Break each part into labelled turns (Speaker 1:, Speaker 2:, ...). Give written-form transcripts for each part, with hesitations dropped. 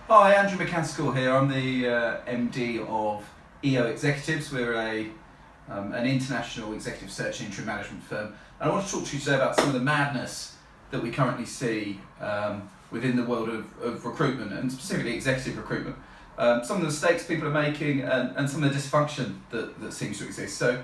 Speaker 1: Hi, Andrew MacAskill here. I'm the MD of EO Executives. We're an international executive search and interim management firm. And I want to talk to you today about some of the madness that we currently see within the world of recruitment, and specifically executive recruitment. Some of the mistakes people are making and some of the dysfunction that seems to exist. So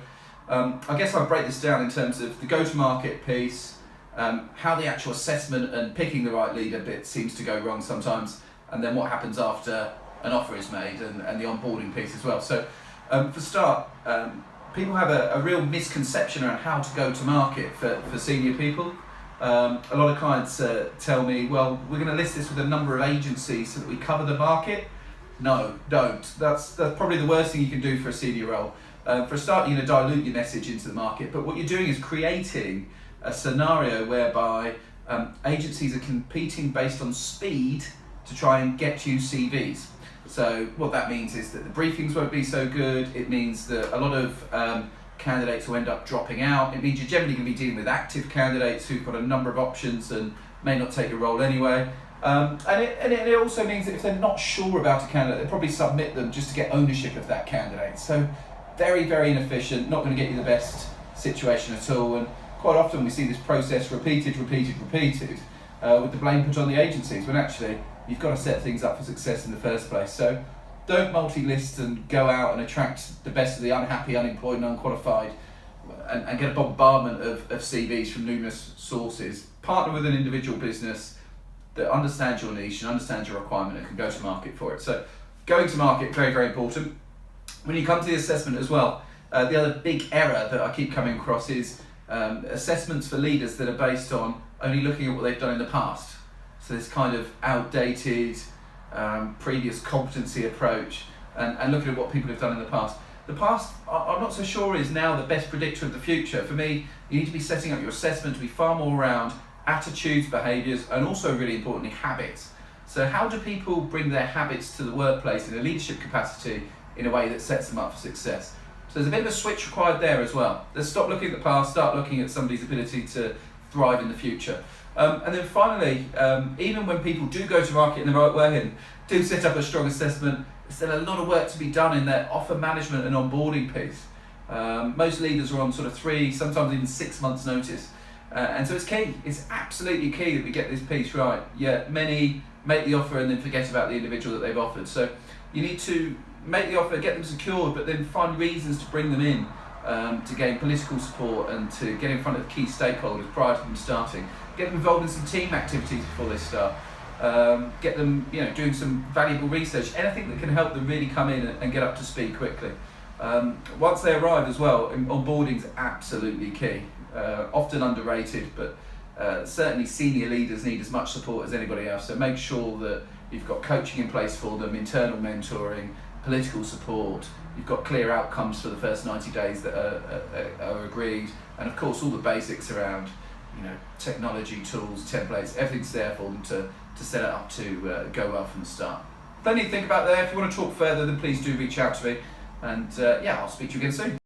Speaker 1: I guess I'll break this down in terms of the go-to-market piece, how the actual assessment and picking the right leader bit seems to go wrong sometimes, and then what happens after an offer is made and the onboarding piece as well. So for start, people have a real misconception around how to go to market for senior people. A lot of clients tell me, well, we're going to list this with a number of agencies so that we cover the market. No, don't. That's probably the worst thing you can do for a senior role. For a start, you're going to dilute your message into the market, but what you're doing is creating a scenario whereby agencies are competing based on speed to try and get you CVs. So what that means is that the briefings won't be so good. It means that a lot of candidates will end up dropping out. It means you're generally going to be dealing with active candidates who've got a number of options and may not take a role anyway. And it also means that if they're not sure about a candidate, they'll probably submit them just to get ownership of that candidate. So very, very inefficient, not going to get you the best situation at all. And quite often we see this process repeated with the blame put on the agencies, when actually you've got to set things up for success in the first place. So don't multi-list and go out and attract the best of the unhappy, unemployed and unqualified and get a bombardment of CVs from numerous sources. Partner with an individual business that understands your niche and understands your requirement and can go to market for it. So going to market, very, very important. When you come to the assessment as well, the other big error that I keep coming across is assessments for leaders that are based on only looking at what they've done in the past. So this kind of outdated, previous competency approach and looking at what people have done in the past. The past, I'm not so sure, is now the best predictor of the future. For me, you need to be setting up your assessment to be far more around attitudes, behaviours, and also really importantly, habits. So how do people bring their habits to the workplace in a leadership capacity in a way that sets them up for success? So there's a bit of a switch required there as well. Let's stop looking at the past, start looking at somebody's ability to thrive in the future. And then finally, even when people do go to market in the right way and do set up a strong assessment, there's still a lot of work to be done in their offer management and onboarding piece. Most leaders are on sort of 3, sometimes even 6 months notice. And so it's key, it's absolutely key that we get this piece right. Yeah, many make the offer and then forget about the individual that they've offered. So you need to make the offer, get them secured, but then find reasons to bring them in to gain political support and to get in front of key stakeholders prior to them starting. Get them involved in some team activities before they start. Get them, doing some valuable research, anything that can help them really come in and get up to speed quickly. Once they arrive as well, onboarding is absolutely key. Often underrated, but certainly senior leaders need as much support as anybody else. So make sure that you've got coaching in place for them, internal mentoring, political support. You've got clear outcomes for the first 90 days that are agreed, and of course all the basics around technology, tools, templates, everything's there for them to set it up to go well from the start. Plenty to think about there. If you want to talk further, then please do reach out to me, and I'll speak to you again soon.